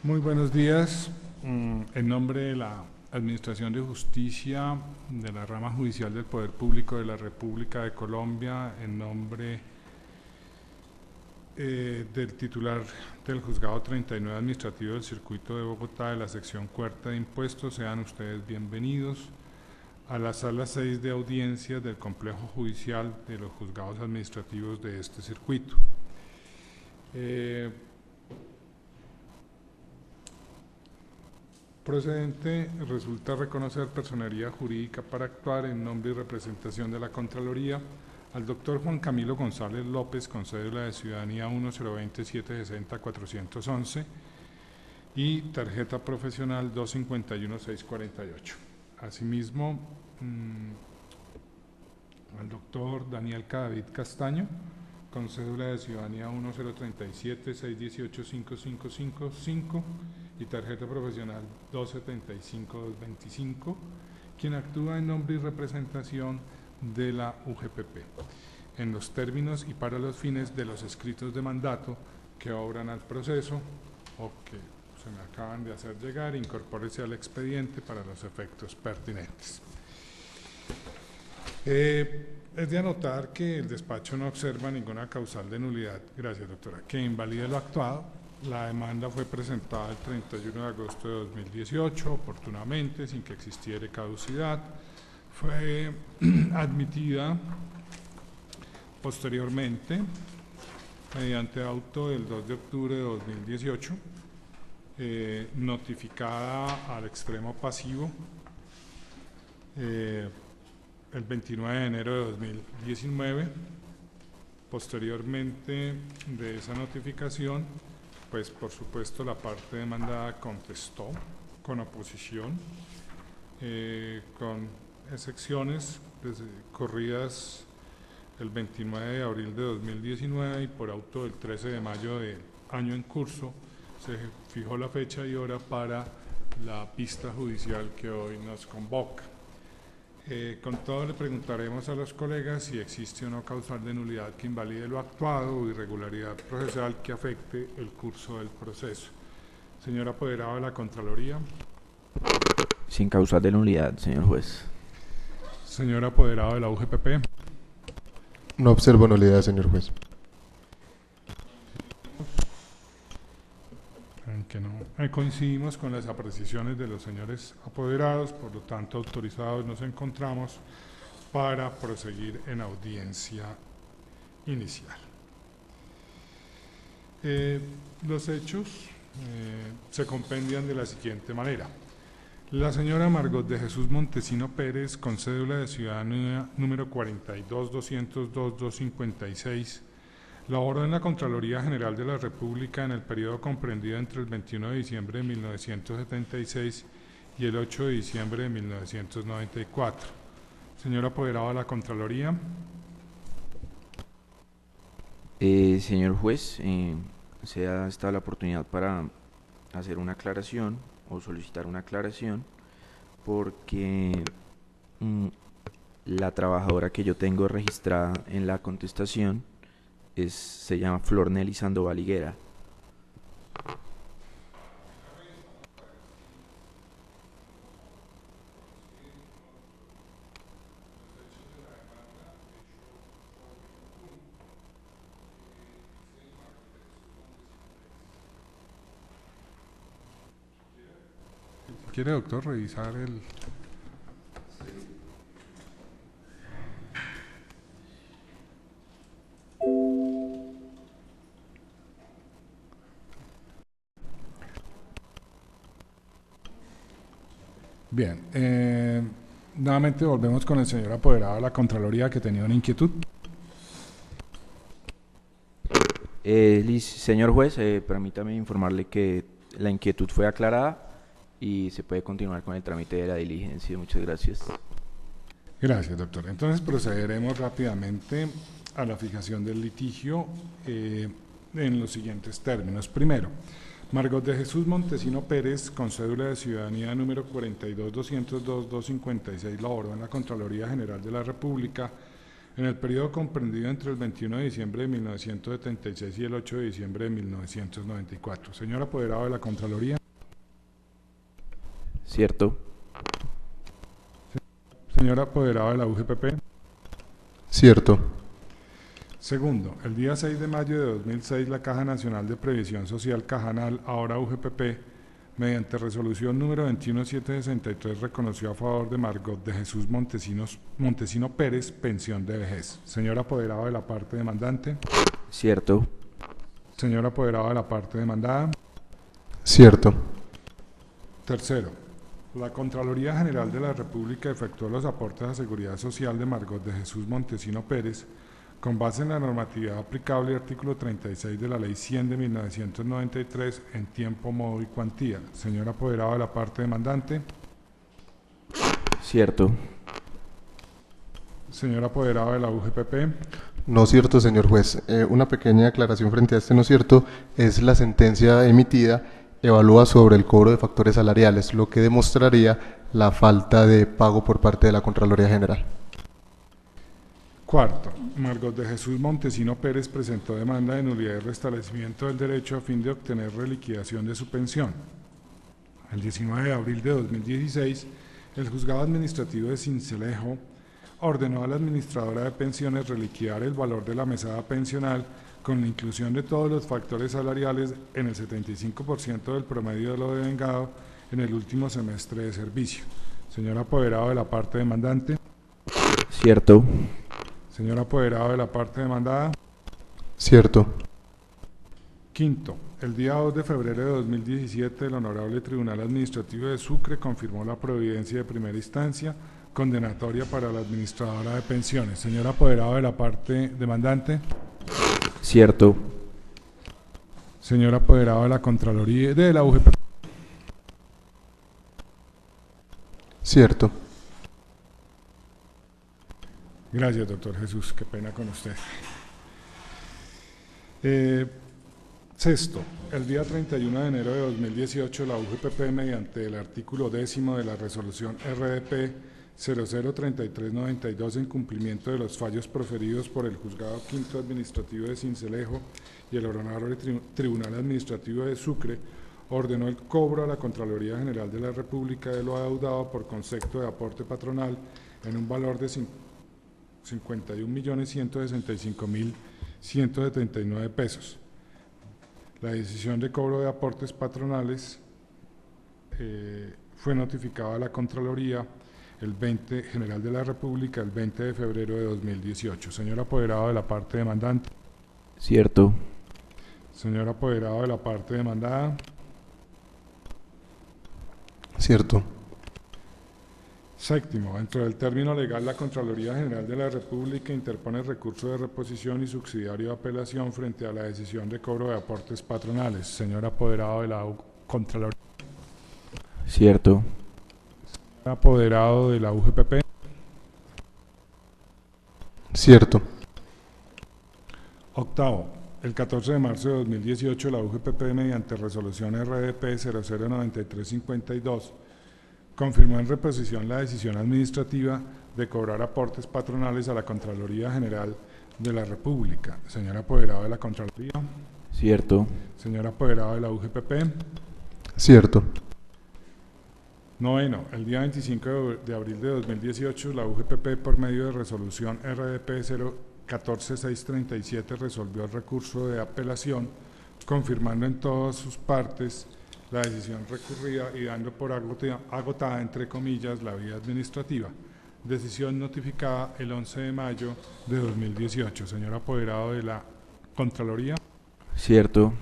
Muy buenos días. En nombre de la Administración de Justicia de la Rama Judicial del Poder Público de la República de Colombia, en nombre del titular del Juzgado 39 Administrativo del Circuito de Bogotá de la Sección Cuarta de Impuestos, sean ustedes bienvenidos a la Sala 6 de audiencias del Complejo Judicial de los Juzgados Administrativos de este circuito. Procedente resulta reconocer personería jurídica para actuar en nombre y representación de la Contraloría al doctor Juan Camilo González López, con cédula de ciudadanía 1020760-411 y tarjeta profesional 251-648. Asimismo, al doctor Daniel Cadavid Castaño, con cédula de ciudadanía 10376185555 y tarjeta profesional 275-225, quien actúa en nombre y representación de la UGPP, en los términos y para los fines de los escritos de mandato que obran al proceso o que se me acaban de hacer llegar. Incorpórese al expediente para los efectos pertinentes. Es de anotar que el despacho no observa ninguna causal de nulidad, gracias doctora, que invalide lo actuado. La demanda fue presentada el 31 de agosto de 2018, oportunamente, sin que existiera caducidad. Fue admitida posteriormente mediante auto del 2 de octubre de 2018, notificada al extremo pasivo el 29 de enero de 2019. Posteriormente de esa notificación, pues por supuesto la parte demandada contestó con oposición, con excepciones corridas el 29 de abril de 2019 y por auto del 13 de mayo del año en curso se fijó la fecha y hora para la vista judicial que hoy nos convoca. Con todo le preguntaremos a los colegas si existe o no causal de nulidad que invalide lo actuado o irregularidad procesal que afecte el curso del proceso. Señor apoderado de la Contraloría. Sin causal de nulidad, señor juez. Señor apoderado de la UGPP. No observo nulidad, señor juez. Que no coincidimos con las apreciaciones de los señores apoderados, por lo tanto autorizados nos encontramos para proseguir en audiencia inicial. Los hechos se compendian de la siguiente manera. La señora Margot de Jesús Montesino Pérez, con cédula de ciudadanía número 42-202-256, laboró en la Contraloría General de la República en el periodo comprendido entre el 21 de diciembre de 1976 y el 8 de diciembre de 1994. Señor apoderado de la Contraloría. Señor juez, se ha dado la oportunidad para hacer una aclaración o solicitar una aclaración porque la trabajadora que yo tengo registrada en la contestación se llama Flor Nelly Sandoval Higuera. ¿Quiere, doctor, revisar el...? Bien, nuevamente volvemos con el señor apoderado de la Contraloría, que tenía una inquietud. Señor juez, permítame informarle que la inquietud fue aclarada y se puede continuar con el trámite de la diligencia. Muchas gracias. Gracias, doctor. Entonces procederemos rápidamente a la fijación del litigio en los siguientes términos. Primero, Margot de Jesús Montesino Pérez, con cédula de ciudadanía número 42-202-256, laboró en la Contraloría General de la República en el periodo comprendido entre el 21 de diciembre de 1976 y el 8 de diciembre de 1994. Señor apoderado de la Contraloría. Cierto. Señor apoderado de la UGPP. Cierto. Segundo, el día 6 de mayo de 2006, la Caja Nacional de Previsión Social Cajanal, ahora UGPP, mediante resolución número 21763, reconoció a favor de Margot de Jesús Montesino Pérez pensión de vejez. Señor apoderado de la parte demandante. Cierto. Señor apoderado de la parte demandada. Cierto. Tercero, la Contraloría General de la República efectuó los aportes a seguridad social de Margot de Jesús Montesino Pérez con base en la normatividad aplicable y artículo 36 de la Ley 100 de 1993 en tiempo, modo y cuantía. Señor apoderado de la parte demandante. Cierto. Señor apoderado de la UGPP. No cierto, señor juez. Una pequeña aclaración frente a este no cierto es la sentencia emitida evalúa sobre el cobro de factores salariales, lo que demostraría la falta de pago por parte de la Contraloría General. Cuarto, Margot de Jesús Montesino Pérez presentó demanda de nulidad y restablecimiento del derecho a fin de obtener reliquidación de su pensión. El 19 de abril de 2016, el Juzgado Administrativo de Sincelejo ordenó a la administradora de pensiones reliquidar el valor de la mesada pensional con la inclusión de todos los factores salariales en el 75% del promedio de lo devengado en el último semestre de servicio. Señor apoderado de la parte demandante. Cierto. Señor apoderado de la parte demandada. Cierto. Quinto, el día 2 de febrero de 2017, el Honorable Tribunal Administrativo de Sucre confirmó la providencia de primera instancia condenatoria para la administradora de pensiones. Señor apoderado de la parte demandante. Cierto. Señor apoderado de la Contraloría de la UGPP. Cierto. Gracias, doctor Jesús. Qué pena con usted. Sexto, el día 31 de enero de 2018, la UGPP, mediante el artículo 10 de la resolución RDP 003392, en cumplimiento de los fallos proferidos por el Juzgado Quinto Administrativo de Sincelejo y el Honorable Tribunal Administrativo de Sucre, ordenó el cobro a la Contraloría General de la República de lo adeudado por concepto de aporte patronal en un valor de 51.165.179 pesos. La decisión de cobro de aportes patronales fue notificada a la Contraloría General de la República el 20 de febrero de 2018. Señor apoderado de la parte demandante. Cierto. Señor apoderado de la parte demandada. Cierto. Séptimo, dentro del término legal, la Contraloría General de la República interpone recurso de reposición y subsidiario de apelación frente a la decisión de cobro de aportes patronales. Señor apoderado de la Contraloría. Cierto. Señor apoderado de la UGPP. Cierto. Octavo, el 14 de marzo de 2018, la UGPP, mediante resolución RDP 009352, confirmó en reposición la decisión administrativa de cobrar aportes patronales a la Contraloría General de la República. Señor apoderado de la Contraloría. Cierto. Señor apoderado de la UGPP. Cierto. Noveno, el día 25 de abril de 2018, la UGPP, por medio de resolución RDP 014637, resolvió el recurso de apelación, confirmando en todas sus partes la decisión recurrida y dando por agotada, entre comillas, la vía administrativa. Decisión notificada el 11 de mayo de 2018. Señor apoderado de la Contraloría. Cierto.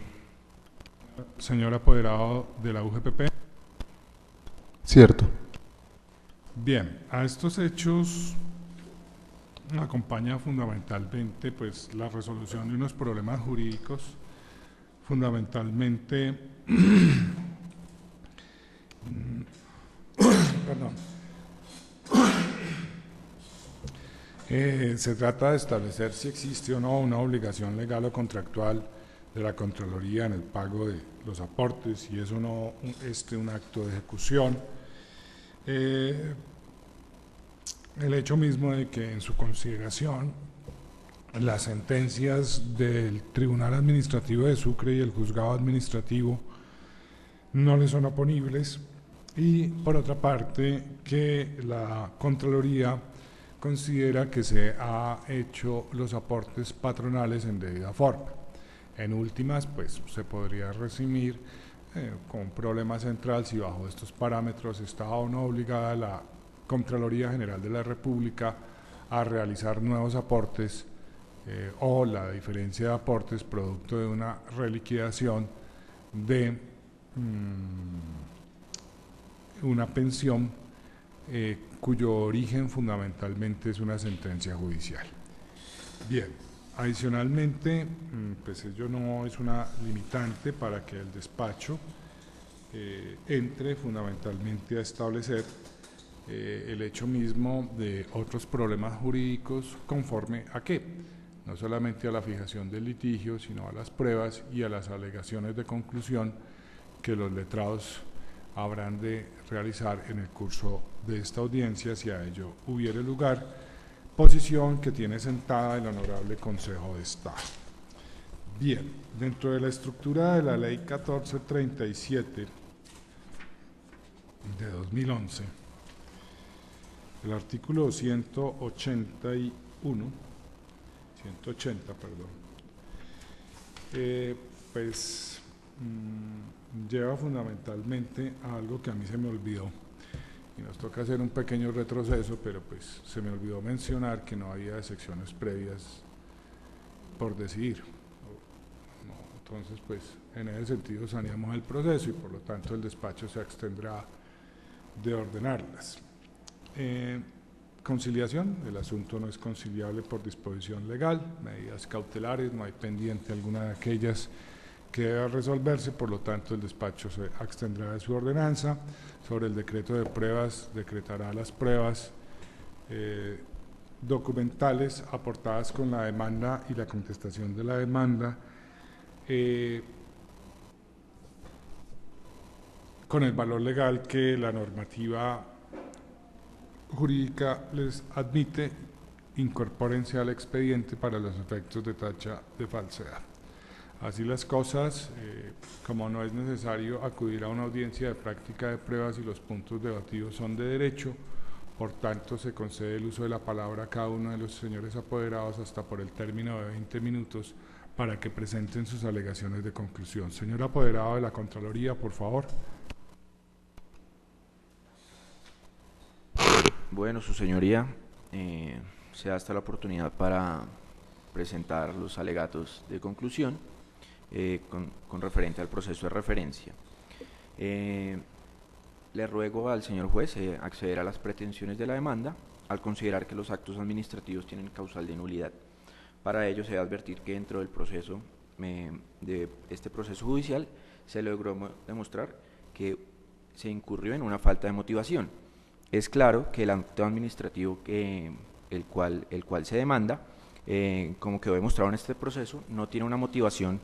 Señor apoderado de la UGPP. Cierto. Bien, a estos hechos acompaña fundamentalmente pues la resolución de unos problemas jurídicos, fundamentalmente se trata de establecer si existe o no una obligación legal o contractual de la Contraloría en el pago de los aportes, si es o no un acto de ejecución. el hecho mismo de que en su consideración las sentencias del Tribunal Administrativo de Sucre y el Juzgado Administrativo no le son oponibles, y por otra parte que la Contraloría considera que se ha hecho los aportes patronales en debida forma. En últimas, pues se podría resumir con un problema central si bajo estos parámetros está o no obligada la Contraloría General de la República a realizar nuevos aportes o la diferencia de aportes producto de una reliquidación de una pensión cuyo origen fundamentalmente es una sentencia judicial. Bien, adicionalmente, pues ello no es una limitante para que el despacho entre fundamentalmente a establecer el hecho mismo de otros problemas jurídicos conforme a qué, no solamente a la fijación del litigio, sino a las pruebas y a las alegaciones de conclusión que los letrados habrán de realizar en el curso de esta audiencia, si a ello hubiere lugar, posición que tiene sentada el Honorable Consejo de Estado. Bien, dentro de la estructura de la Ley 1437 de 2011, el artículo 180, pues lleva fundamentalmente a algo que a mí se me olvidó y nos toca hacer un pequeño retroceso, pero pues se me olvidó mencionar que no había secciones previas por decidir. Entonces, pues en ese sentido saneamos el proceso y por lo tanto el despacho se abstendrá de ordenarlas. Conciliación, el asunto no es conciliable por disposición legal, medidas cautelares, no hay pendiente alguna de aquellas que deba resolverse, por lo tanto el despacho se abstendrá de su ordenanza. Sobre el decreto de pruebas, decretará las pruebas documentales aportadas con la demanda y la contestación de la demanda, con el valor legal que la normativa jurídica les admite, incorpórense al expediente para los efectos de tacha de falsedad. Así las cosas, como no es necesario acudir a una audiencia de práctica de pruebas y los puntos debatidos son de derecho, por tanto se concede el uso de la palabra a cada uno de los señores apoderados hasta por el término de 20 minutos para que presenten sus alegaciones de conclusión. Señor apoderado de la Contraloría, por favor. Bueno, su señoría, se da esta la oportunidad para presentar los alegatos de conclusión con referente al proceso de referencia. Le ruego al señor juez acceder a las pretensiones de la demanda al considerar que los actos administrativos tienen causal de nulidad. Para ello se debe advertir que dentro del proceso de este proceso judicial se logró demostrar que se incurrió en una falta de motivación. Es claro que el acto administrativo el cual se demanda, como quedó demostrado en este proceso, no tiene una motivación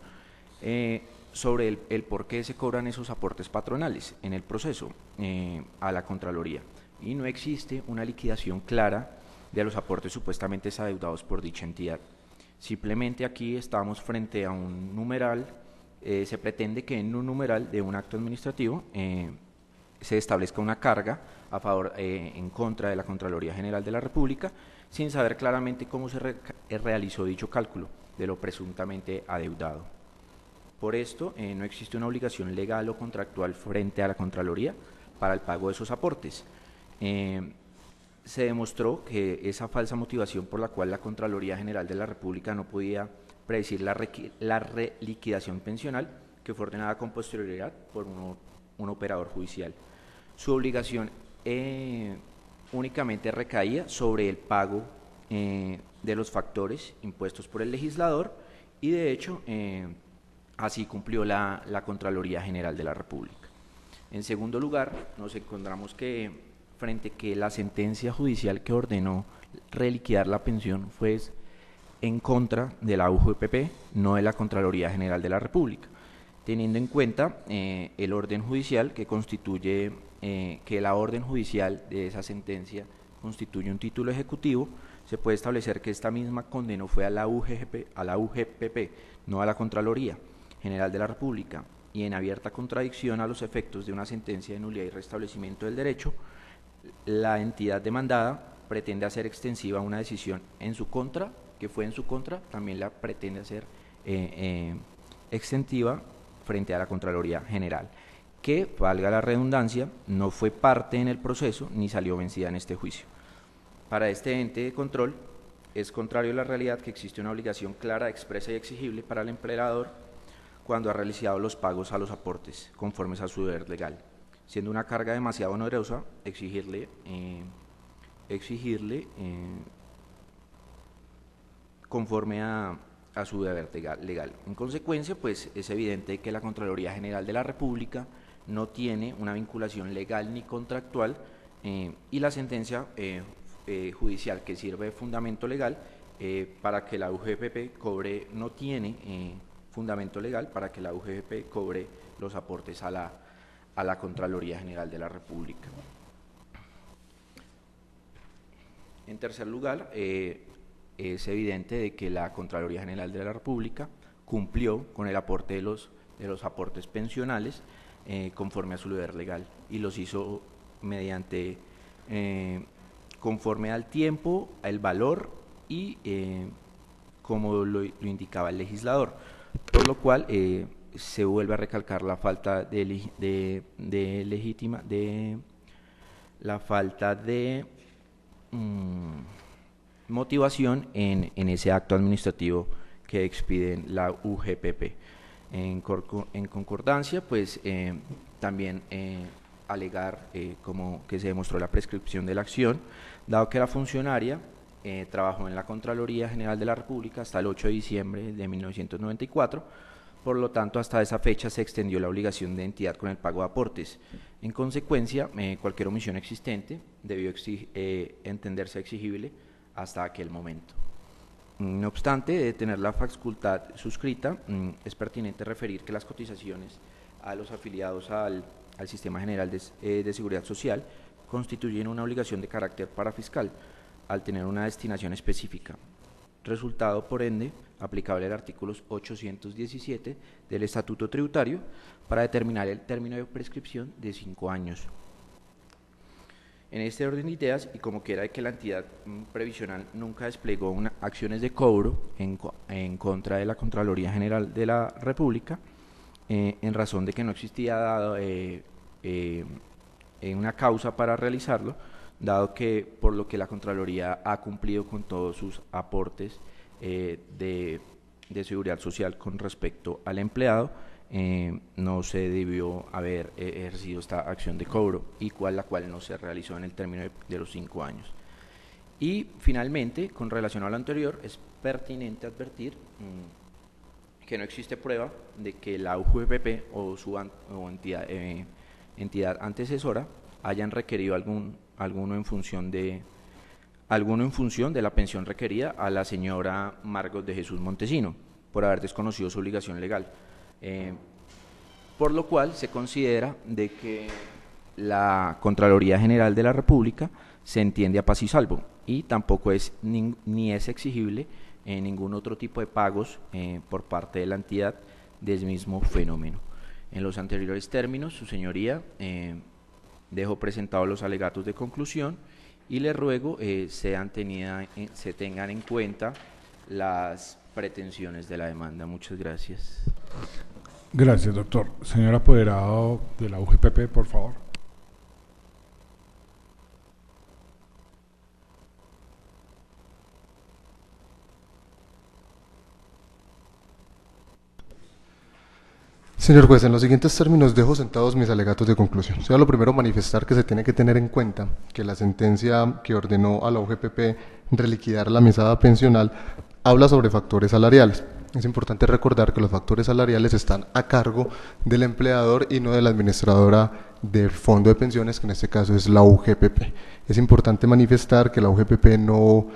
sobre el por qué se cobran esos aportes patronales en el proceso a la Contraloría, y no existe una liquidación clara de los aportes supuestamente adeudados por dicha entidad. Simplemente aquí estamos frente a un numeral, se pretende que en un numeral de un acto administrativo se establezca una carga a favor, en contra de la Contraloría General de la República, sin saber claramente cómo se realizó dicho cálculo de lo presuntamente adeudado. Por esto, no existe una obligación legal o contractual frente a la Contraloría para el pago de esos aportes. Se demostró que esa falsa motivación por la cual la Contraloría General de la República no podía predecir la reliquidación pensional, que fue ordenada con posterioridad por un operador judicial. Su obligación únicamente recaía sobre el pago de los factores impuestos por el legislador, y de hecho así cumplió la Contraloría General de la República. En segundo lugar, nos encontramos que frente que la sentencia judicial que ordenó reliquidar la pensión fue en contra de la UJPP, no de la Contraloría General de la República, teniendo en cuenta el orden judicial que constituye, que la orden judicial de esa sentencia constituye un título ejecutivo, se puede establecer que esta misma condenó fue a la UGPP, no a la Contraloría General de la República, y en abierta contradicción a los efectos de una sentencia de nulidad y restablecimiento del derecho, la entidad demandada pretende hacer extensiva una decisión en su contra, que fue en su contra, también la pretende hacer extensiva frente a la Contraloría General, que, valga la redundancia, no fue parte en el proceso ni salió vencida en este juicio. Para este ente de control, es contrario a la realidad que existe una obligación clara, expresa y exigible para el empleador cuando ha realizado los pagos a los aportes conformes a su deber legal, siendo una carga demasiado onerosa exigirle conforme a su deber legal. En consecuencia, pues es evidente que la Contraloría General de la República no tiene una vinculación legal ni contractual y la sentencia judicial que sirve de fundamento legal para que la UGPP cobre, no tiene fundamento legal para que la UGPP cobre los aportes a la Contraloría General de la República. En tercer lugar, es evidente de que la Contraloría General de la República cumplió con el aporte de los aportes pensionales conforme a su deber legal y los hizo mediante conforme al tiempo, al valor y como lo indicaba el legislador, por lo cual se vuelve a recalcar la falta de motivación en ese acto administrativo que expide la UGPP. En concordancia, pues también alegar como que se demostró la prescripción de la acción, dado que la funcionaria trabajó en la Contraloría General de la República hasta el 8 de diciembre de 1994, por lo tanto hasta esa fecha se extendió la obligación de entidad con el pago de aportes. En consecuencia, cualquier omisión existente debió entenderse exigible hasta aquel momento. No obstante, de tener la facultad suscrita, es pertinente referir que las cotizaciones a los afiliados al Sistema General de Seguridad Social constituyen una obligación de carácter parafiscal, al tener una destinación específica, resultado, por ende, aplicable al artículo 817 del Estatuto Tributario para determinar el término de prescripción de 5 años. En este orden de ideas, y como quiera de que la entidad previsional nunca desplegó acciones de cobro en contra de la Contraloría General de la República, en razón de que no existía una causa para realizarlo, dado que por lo que la Contraloría ha cumplido con todos sus aportes de seguridad social con respecto al empleado, no se debió haber ejercido esta acción de cobro y la cual no se realizó en el término de los 5 años. Y finalmente, con relación a lo anterior, es pertinente advertir que no existe prueba de que la UGPP o su entidad antecesora hayan requerido alguno en función de la pensión requerida a la señora Margot de Jesús Montesino, por haber desconocido su obligación legal. Por lo cual se considera de que la Contraloría General de la República se entiende a paz y salvo y tampoco es ni es exigible ningún otro tipo de pagos por parte de la entidad del mismo fenómeno. En los anteriores términos, su señoría dejo presentados los alegatos de conclusión y le ruego se tengan en cuenta las pretensiones de la demanda. Muchas gracias. Gracias, doctor. Señor apoderado de la UGPP, por favor. Señor juez, en los siguientes términos dejo sentados mis alegatos de conclusión. Sea lo primero manifestar que se tiene que tener en cuenta que la sentencia que ordenó a la UGPP reliquidar la mesada pensional habla sobre factores salariales. Es importante recordar que los factores salariales están a cargo del empleador y no de la administradora del fondo de pensiones, que en este caso es la UGPP. Es importante manifestar que la UGPP no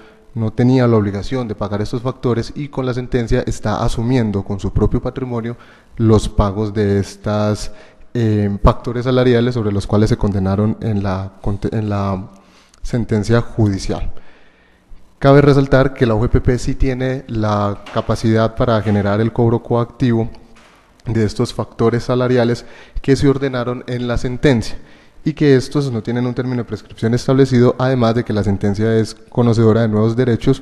tenía la obligación de pagar estos factores y con la sentencia está asumiendo con su propio patrimonio los pagos de estas factores salariales sobre los cuales se condenaron en la sentencia judicial. Cabe resaltar que la UGPP sí tiene la capacidad para generar el cobro coactivo de estos factores salariales que se ordenaron en la sentencia y que estos no tienen un término de prescripción establecido, además de que la sentencia es conocedora de nuevos derechos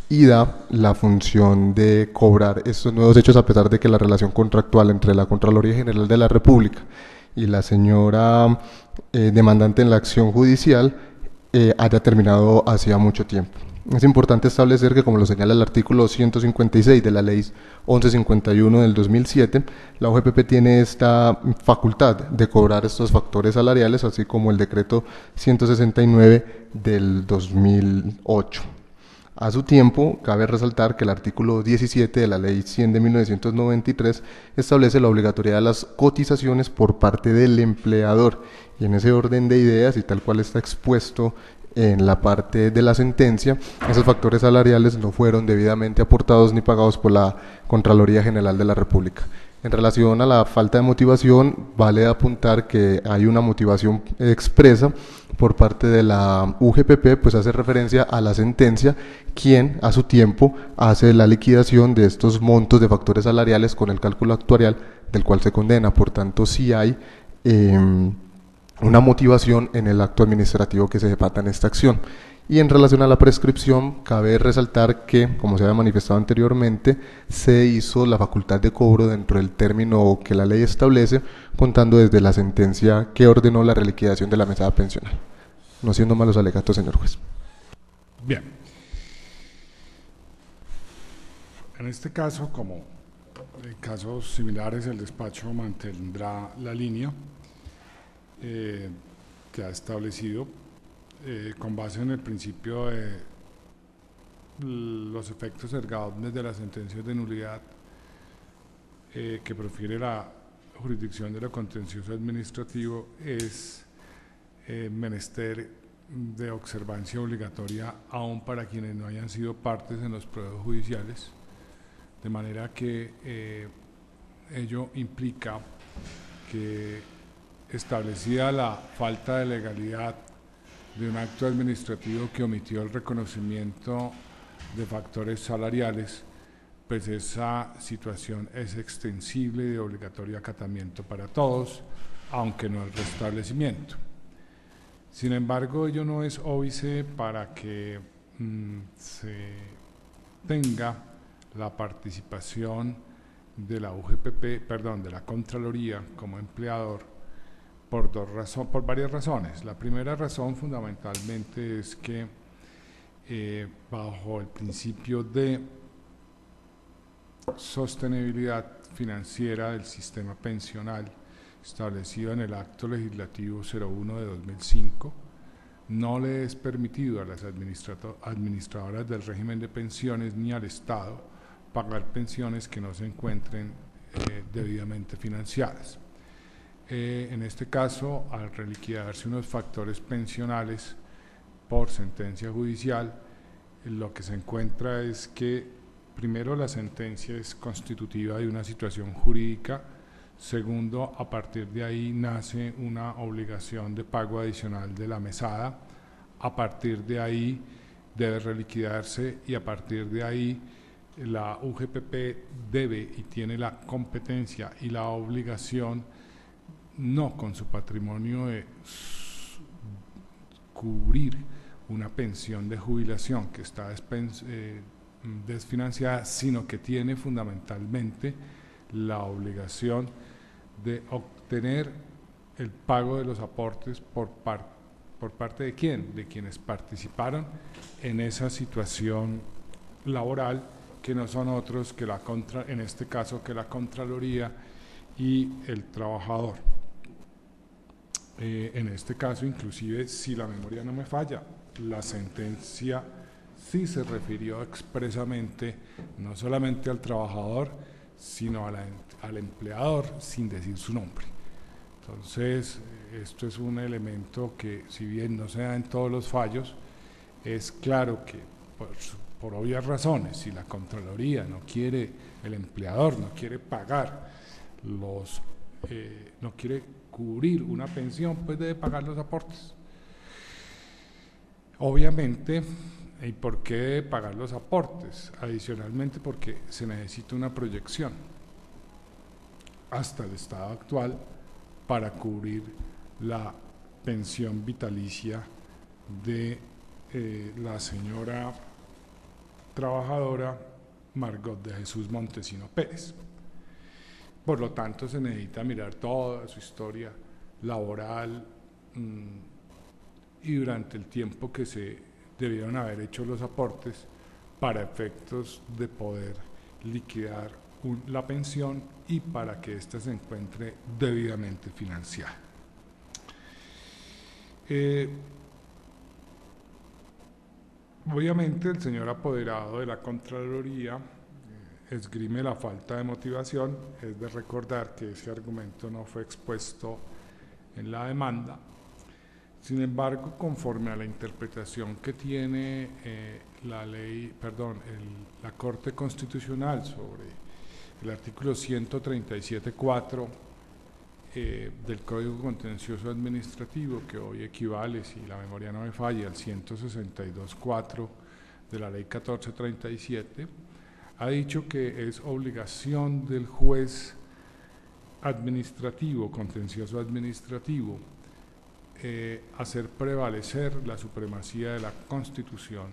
y da la función de cobrar estos nuevos hechos, a pesar de que la relación contractual entre la Contraloría General de la República y la señora demandante en la acción judicial haya terminado hacía mucho tiempo. Es importante establecer que, como lo señala el artículo 156 de la Ley 1151 del 2007, la UGPP tiene esta facultad de cobrar estos factores salariales, así como el decreto 169 del 2008. A su tiempo, cabe resaltar que el artículo 17 de la Ley 100 de 1993 establece la obligatoriedad de las cotizaciones por parte del empleador, y en ese orden de ideas y tal cual está expuesto en la parte de la sentencia, esos factores salariales no fueron debidamente aportados ni pagados por la Contraloría General de la República. En relación a la falta de motivación, vale apuntar que hay una motivación expresa por parte de la UGPP, pues hace referencia a la sentencia, quien a su tiempo hace la liquidación de estos montos de factores salariales con el cálculo actuarial del cual se condena. Por tanto, sí hay una motivación en el acto administrativo que se debata en esta acción. Y en relación a la prescripción, cabe resaltar que, como se había manifestado anteriormente, se hizo la facultad de cobro dentro del término que la ley establece, contando desde la sentencia que ordenó la reliquidación de la mesada pensional. No siendo malos alegatos, señor juez. Bien. En este caso, como en casos similares, el despacho mantendrá la línea que ha establecido con base en el principio de los efectos ergables de las sentencias de nulidad que profiere la jurisdicción de lo contencioso administrativo. Es menester de observancia obligatoria aún para quienes no hayan sido partes en los procesos judiciales, de manera que ello implica que, establecida la falta de legalidad de un acto administrativo que omitió el reconocimiento de factores salariales, pues esa situación es extensible y de obligatorio acatamiento para todos, aunque no el restablecimiento. Sin embargo, ello no es óbice para que se tenga la participación de la UGPP, perdón, de la Contraloría como empleador, por varias razones. La primera razón fundamentalmente es que bajo el principio de sostenibilidad financiera del sistema pensional establecido en el Acto Legislativo 01 de 2005, no le es permitido a las administradoras del régimen de pensiones ni al Estado pagar pensiones que no se encuentren debidamente financiadas. En este caso, al reliquidarse unos factores pensionales por sentencia judicial, lo que se encuentra es que, primero, la sentencia es constitutiva de una situación jurídica. Segundo, a partir de ahí nace una obligación de pago adicional de la mesada. A partir de ahí debe reliquidarse y a partir de ahí la UGPP debe y tiene la competencia y la obligación, no con su patrimonio, de cubrir una pensión de jubilación que está desfinanciada, sino que tiene fundamentalmente la obligación de obtener el pago de los aportes por parte de ¿quién? De quienes participaron en esa situación laboral, que no son otros que en este caso, que la Contraloría y el trabajador. En este caso, inclusive, si la memoria no me falla, la sentencia sí se refirió expresamente no solamente al trabajador, sino al empleador, sin decir su nombre. Entonces, esto es un elemento que, si bien no se da en todos los fallos, es claro que por obvias razones, si la Contraloría no quiere, el empleador no quiere pagar no quiere cubrir una pensión, pues debe pagar los aportes. Obviamente, ¿y por qué pagar los aportes? Adicionalmente, porque se necesita una proyección hasta el estado actual para cubrir la pensión vitalicia de la señora trabajadora Margot de Jesús Montesino Pérez. Por lo tanto, se necesita mirar toda su historia laboral y durante el tiempo que se debieron haber hecho los aportes para efectos de poder liquidar la pensión y para que ésta se encuentre debidamente financiada. Obviamente el señor apoderado de la Contraloría esgrime la falta de motivación. Es de recordar que ese argumento no fue expuesto en la demanda. Sin embargo, conforme a la interpretación que tiene la Corte Constitucional sobre el artículo 137.4 del Código Contencioso Administrativo, que hoy equivale, si la memoria no me falla, al 162.4 de la Ley 1437, ha dicho que es obligación del juez administrativo, contencioso administrativo, hacer prevalecer la supremacía de la Constitución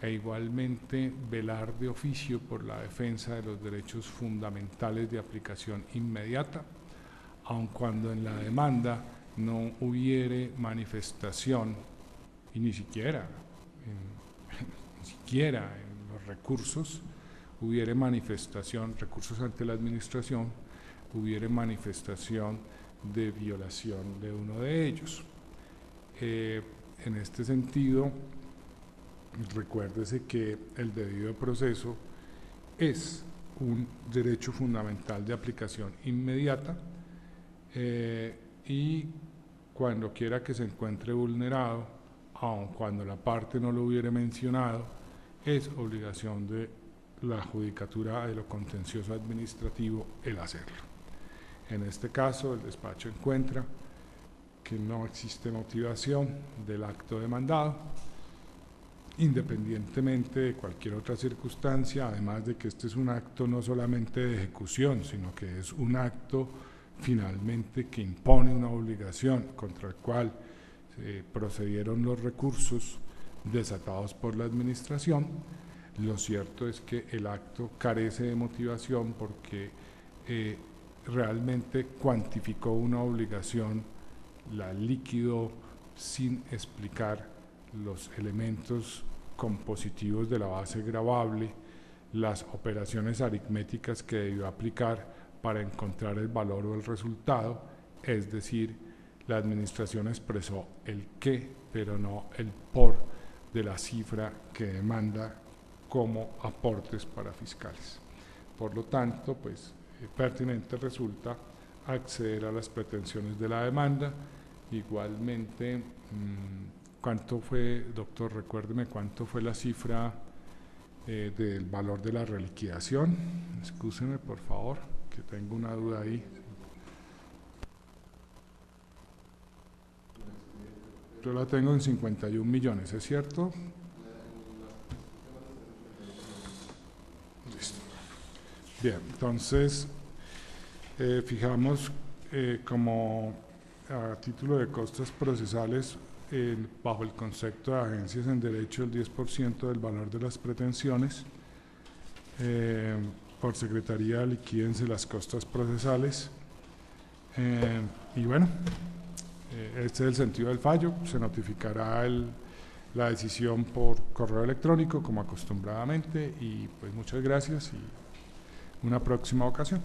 e igualmente velar de oficio por la defensa de los derechos fundamentales de aplicación inmediata, aun cuando en la demanda no hubiere manifestación, y ni siquiera en los recursos hubiere manifestación, recursos ante la administración, hubiere manifestación de violación de uno de ellos. En este sentido, recuérdese que el debido proceso es un derecho fundamental de aplicación inmediata y cuando quiera que se encuentre vulnerado, aun cuando la parte no lo hubiere mencionado, es obligación de la Judicatura de lo Contencioso Administrativo el hacerlo. En este caso, el despacho encuentra que no existe motivación del acto demandado, independientemente de cualquier otra circunstancia, además de que este es un acto no solamente de ejecución, sino que es un acto finalmente que impone una obligación contra el cual procedieron los recursos desatados por la administración. Lo cierto es que el acto carece de motivación porque realmente cuantificó una obligación, la liquidó sin explicar los elementos compositivos de la base gravable, las operaciones aritméticas que debió aplicar para encontrar el valor o el resultado, es decir, la administración expresó el qué, pero no el por de la cifra que demanda como aportes para fiscales. Por lo tanto, pues pertinente resulta acceder a las pretensiones de la demanda. Igualmente, ¿cuánto fue, doctor? Recuérdeme cuánto fue la cifra del valor de la reliquidación. Excúseme, por favor, que tengo una duda ahí. Yo la tengo en 51 millones, ¿es cierto? Listo. Bien, entonces fijamos como a título de costos procesales bajo el concepto de agencias en derecho el 10% del valor de las pretensiones. Por secretaría liquídense las costas procesales. Y bueno, este es el sentido del fallo. Se notificará la decisión por correo electrónico como acostumbradamente y pues muchas gracias y una próxima ocasión.